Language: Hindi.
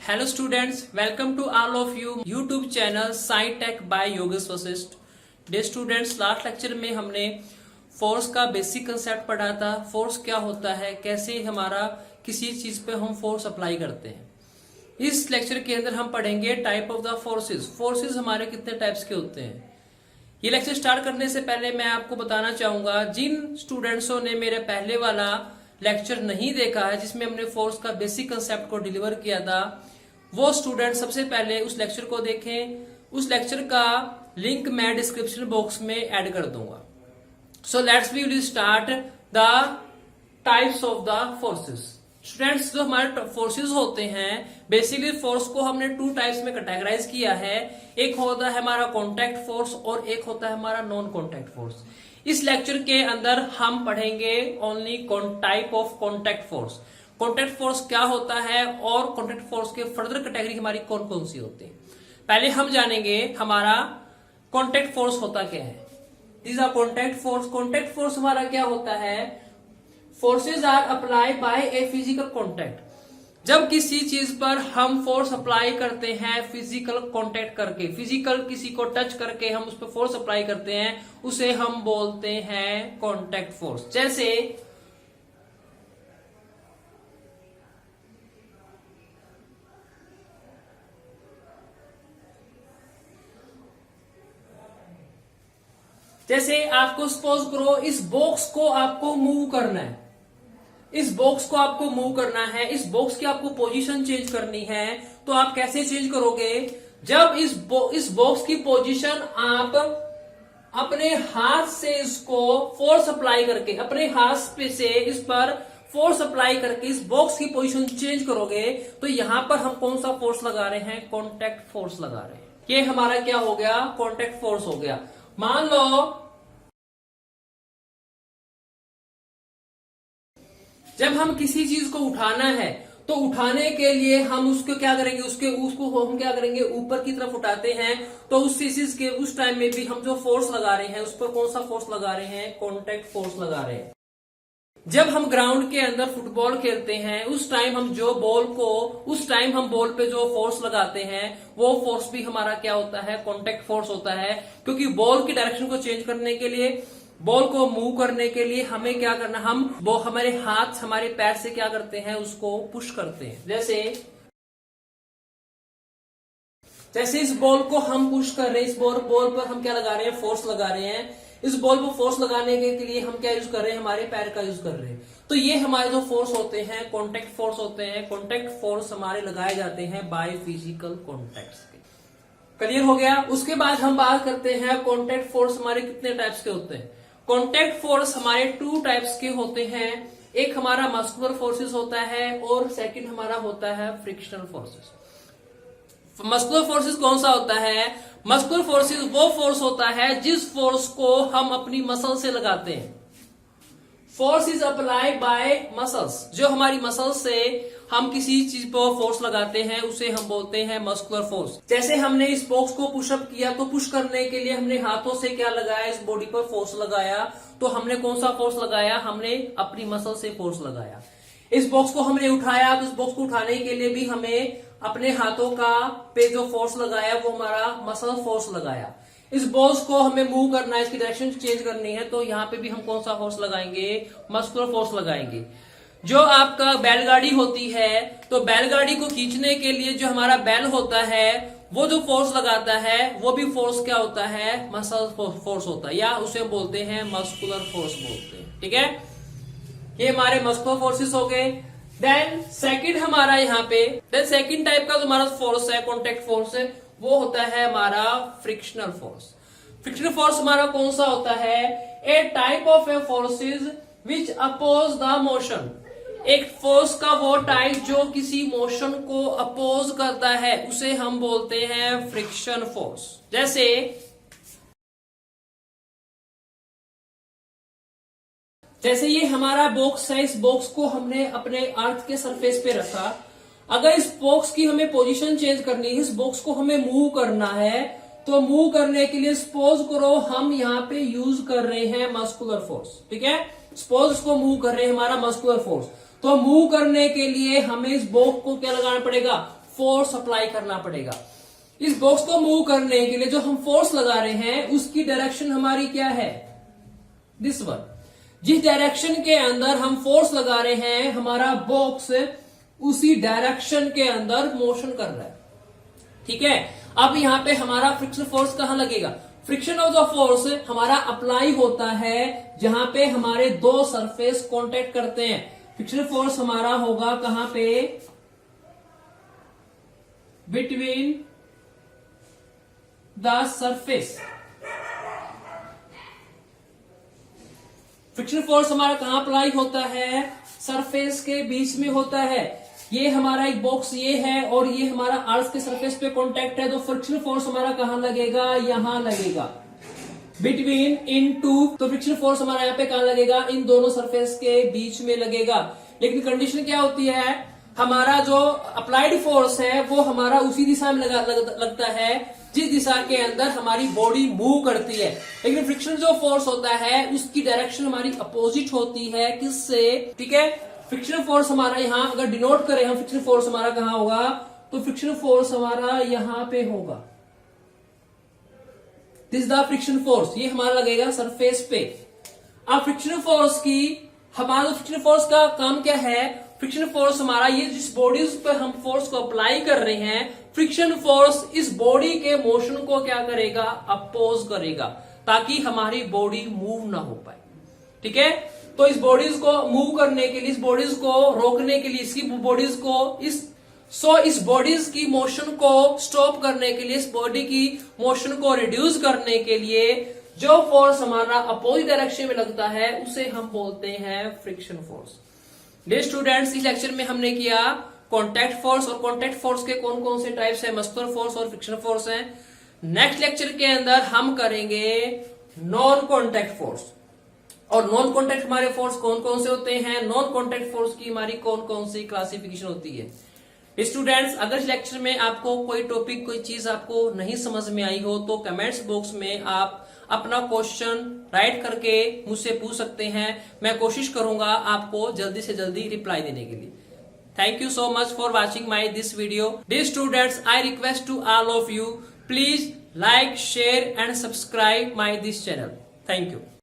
Hello students, welcome to all of you YouTube channel science tech by Yogesh Vashishth. Dear students, last lecture में हमने फोर्स का बेसिक कंसेप्ट पढ़ा था। फोर्स क्या होता है, कैसे हमारा किसी चीज पे हम फोर्स अप्लाई करते हैं। इस लेक्चर के अंदर हम पढ़ेंगे type of the forces. Forces हमारे कितने टाइप्स के होते हैं। ये लेक्चर स्टार्ट करने से पहले मैं आपको बताना चाहूंगा, जिन स्टूडेंट्सों ने मेरे पहले वाला लेक्चर नहीं देखा है जिसमें हमने फोर्स का बेसिक कंसेप्ट को डिलीवर किया था, वो स्टूडेंट सबसे पहले उस लेक्चर को देखें। उस लेक्चर का लिंक मैं डिस्क्रिप्शन बॉक्स में ऐड कर दूंगा। So let's we will start the types of the forces. Students, जो हमारे फोर्सेस होते हैं, बेसिकली फोर्स को हमने टू टाइप्स में कैटेगराइज किया है। एक होता है हमारा कॉन्टैक्ट फोर्स और एक होता है हमारा नॉन कॉन्टैक्ट फोर्स। इस लेक्चर के अंदर हम पढ़ेंगे only type of contact force. Contact force क्या होता है और कॉन्टैक्ट फोर्स के फर्दर कैटेगरी हमारी कौन कौन सी होती है। पहले हम जानेंगे हमारा कॉन्टैक्ट फोर्स होता क्या है। This are contact force. Contact force हमारा क्या होता है? Forces are apply by a physical contact. जब किसी चीज पर हम फोर्स अप्लाई करते हैं फिजिकल कॉन्टैक्ट करके, फिजिकल किसी को टच करके हम उस पर फोर्स अप्लाई करते हैं, उसे हम बोलते हैं कॉन्टैक्ट फोर्स। जैसे आपको सपोज करो इस बॉक्स को आपको मूव करना है, इस बॉक्स को आपको मूव करना है, इस बॉक्स की आपको पोजीशन चेंज करनी है, तो आप कैसे चेंज करोगे? जब इस बॉक्स की पोजीशन आप अपने हाथ से इसको फोर्स अप्लाई करके, अपने हाथ पे से इस पर फोर्स अप्लाई करके इस बॉक्स की पोजीशन चेंज करोगे, तो यहां पर हम कौन सा फोर्स लगा रहे हैं? कॉन्टैक्ट फोर्स लगा रहे हैं। ये हमारा क्या हो गया? कॉन्टैक्ट फोर्स हो गया। मान लो जब हम किसी चीज को उठाना है, तो उठाने के लिए हम उसको क्या करेंगे? उसको हम क्या करेंगे? ऊपर की तरफ उठाते हैं। तो उस चीज के उस टाइम में भी हम जो फोर्स लगा रहे हैं उस पर कौन सा फोर्स लगा रहे हैं? कॉन्टैक्ट फोर्स लगा रहे हैं। जब हम ग्राउंड के अंदर फुटबॉल खेलते हैं, उस टाइम हम बॉल पे जो फोर्स लगाते हैं, वो फोर्स भी हमारा क्या होता है? कॉन्टैक्ट फोर्स होता है। क्योंकि बॉल की डायरेक्शन को चेंज करने के लिए, बॉल को मूव करने के लिए हमें क्या करना, हमारे हाथ हमारे पैर से क्या करते हैं? उसको पुश करते हैं। जैसे इस बॉल को हम पुश कर रहे हैं, इस बॉल पर हम क्या लगा रहे हैं? फोर्स लगा रहे हैं। इस बॉल पर फोर्स लगाने के लिए हम क्या यूज कर रहे हैं? हमारे पैर का यूज कर रहे हैं। तो ये हमारे जो फोर्स होते हैं कॉन्टैक्ट फोर्स होते हैं। कॉन्टैक्ट फोर्स हमारे लगाए जाते हैं बाय फिजिकल कॉन्टैक्ट्स के। क्लियर हो गया? उसके बाद हम बात करते हैं कॉन्टैक्ट फोर्स हमारे कितने टाइप्स के होते हैं। कॉन्टैक्ट फोर्स हमारे टू टाइप्स के होते हैं। एक हमारा मस्कुलर फोर्सेस होता है और सेकंड हमारा होता है फ्रिक्शनल फोर्सेस। मस्कुलर फोर्सेस कौन सा होता है? मस्कुलर फोर्सेस वो फोर्स होता है जिस फोर्स को हम अपनी मसल से लगाते हैं। Force is applied by muscles. जो हमारी मसल से हम किसी चीज पर फोर्स लगाते हैं उसे हम बोलते हैं मस्कुलर फोर्स। जैसे हमने इस बॉक्स को पुशअप किया, तो पुश करने के लिए हमने हाथों से क्या लगाया? इस बॉडी पर फोर्स लगाया। तो हमने कौन सा फोर्स लगाया? हमने अपनी मसल से फोर्स लगाया। इस बॉक्स को हमने उठाया, तो इस बॉक्स को उठाने के लिए भी हमें अपने हाथों का पे जो फोर्स लगाया वो हमारा मसल फोर्स लगाया। इस बॉक्स को हमें मूव करना है, इसकी डायरेक्शन चेंज करनी है, तो यहाँ पे भी हम कौन सा फोर्स लगाएंगे? मस्कुलर फोर्स लगाएंगे। जो आपका बैलगाड़ी होती है, तो बैलगाड़ी को खींचने के लिए जो हमारा बैल होता है, वो जो फोर्स लगाता है वो भी फोर्स क्या होता है? मसल फोर्स होता है, या उसे बोलते हैं मस्कुलर फोर्स बोलते हैं। ठीक है, ये हमारे मस्कुलर फोर्सेस हो गए। देन सेकंड हमारा यहाँ पे सेकंड टाइप का जो हमारा फोर्स है कॉन्टैक्ट फोर्स है, वो होता है हमारा फ्रिक्शनल फोर्स। फ्रिक्शनल फोर्स हमारा कौन सा होता है? A type of a forces which oppose the motion. एक फोर्स का वो टाइप जो किसी मोशन को अपोज करता है उसे हम बोलते हैं फ्रिक्शन फोर्स। जैसे ये हमारा बॉक्स है, इस बॉक्स को हमने अपने अर्थ के सरफेस पे रखा। अगर इस बॉक्स की हमें पोजीशन चेंज करनी है, इस बॉक्स को हमें मूव करना है, तो मूव करने के लिए सपोज करो हम यहाँ पे यूज कर रहे हैं मस्कुलर फोर्स। ठीक है, सपोज इसको मूव कर रहे हैं हमारा मस्कुलर फोर्स। तो मूव करने के लिए हमें इस बॉक्स को क्या लगाना पड़ेगा? फोर्स अप्लाई करना पड़ेगा। इस बॉक्स को मूव करने के लिए जो हम फोर्स लगा रहे हैं उसकी डायरेक्शन हमारी क्या है, दिस वन। जिस डायरेक्शन के अंदर हम फोर्स लगा रहे हैं हमारा बॉक्स उसी डायरेक्शन के अंदर मोशन कर रहा है, ठीक है। अब यहां पे हमारा फ्रिक्शन फोर्स कहां लगेगा, फ्रिक्शन ऑफ द फोर्स हमारा अप्लाई होता है जहां पे हमारे दो सरफेस कांटेक्ट करते हैं। फ्रिक्शन फोर्स हमारा होगा कहां पे, between the surface. Friction force हमारा कहां अप्लाई होता है, सरफेस के बीच में होता है। ये हमारा एक बॉक्स ये है और ये हमारा अर्थ के सरफेस पे कांटेक्ट है, तो फ्रिक्शन फोर्स हमारा कहां लगेगा, यहां लगेगा, बिटवीन इन टू। तो फ्रिक्शन फोर्स हमारा यहाँ पे कहां लगेगा, इन दोनों सरफेस के बीच में लगेगा। लेकिन कंडीशन क्या होती है, हमारा जो अप्लाइड फोर्स है वो हमारा उसी दिशा में लगता है जिस दिशा के अंदर हमारी बॉडी मूव करती है। लेकिन फ्रिक्शन जो फोर्स होता है उसकी डायरेक्शन हमारी अपोजिट होती है, किससे, ठीक है। फ्रिक्शन फोर्स हमारा यहाँ अगर डिनोट करें हम, फ्रिक्शन फोर्स हमारा कहां होगा, तो फ्रिक्शन फोर्स हमारा यहां पे होगा, दिस द फ्रिक्शन फोर्स, ये हमारा लगेगा सरफेस पे। अब फ्रिक्शन फोर्स की हमारा फ्रिक्शन फोर्स का काम क्या है, फ्रिक्शन फोर्स हमारा ये जिस बॉडीज पर हम फोर्स को अप्लाई कर रहे हैं, फ्रिक्शन फोर्स इस बॉडी के मोशन को क्या करेगा, अपोज करेगा, ताकि हमारी बॉडी मूव ना हो पाए, ठीक है। तो इस बॉडीज को मूव करने के लिए, इस बॉडीज को रोकने के लिए, इसकी बॉडीज को इस बॉडीज की मोशन को स्टॉप करने के लिए, इस बॉडी की मोशन को रिड्यूस करने के लिए जो फोर्स हमारा अपोजिट डायरेक्शन में लगता है उसे हम बोलते हैं फ्रिक्शन फोर्स। डियर स्टूडेंट्स, इस लेक्चर में हमने किया कॉन्टैक्ट फोर्स, और कॉन्टैक्ट फोर्स के कौन कौन से टाइप्स है, मस्कुलर फोर्स और फ्रिक्शन फोर्स है। नेक्स्ट लेक्चर के अंदर हम करेंगे नॉन कॉन्टैक्ट फोर्स, और नॉन कॉन्टैक्ट हमारे फोर्स कौन कौन से होते हैं, नॉन कॉन्टैक्ट फोर्स की हमारी कौन कौन सी क्लासिफिकेशन होती है। स्टूडेंट्स, अगर इस लेक्चर में आपको कोई टॉपिक, कोई चीज आपको नहीं समझ में आई हो तो कमेंट्स बॉक्स में आप अपना क्वेश्चन राइट करके मुझसे पूछ सकते हैं। मैं कोशिश करूंगा आपको जल्दी से जल्दी रिप्लाई देने के लिए। Thank you so much for watching this video. Dear students, I request to all of you, please like, share and subscribe this channel. Thank you.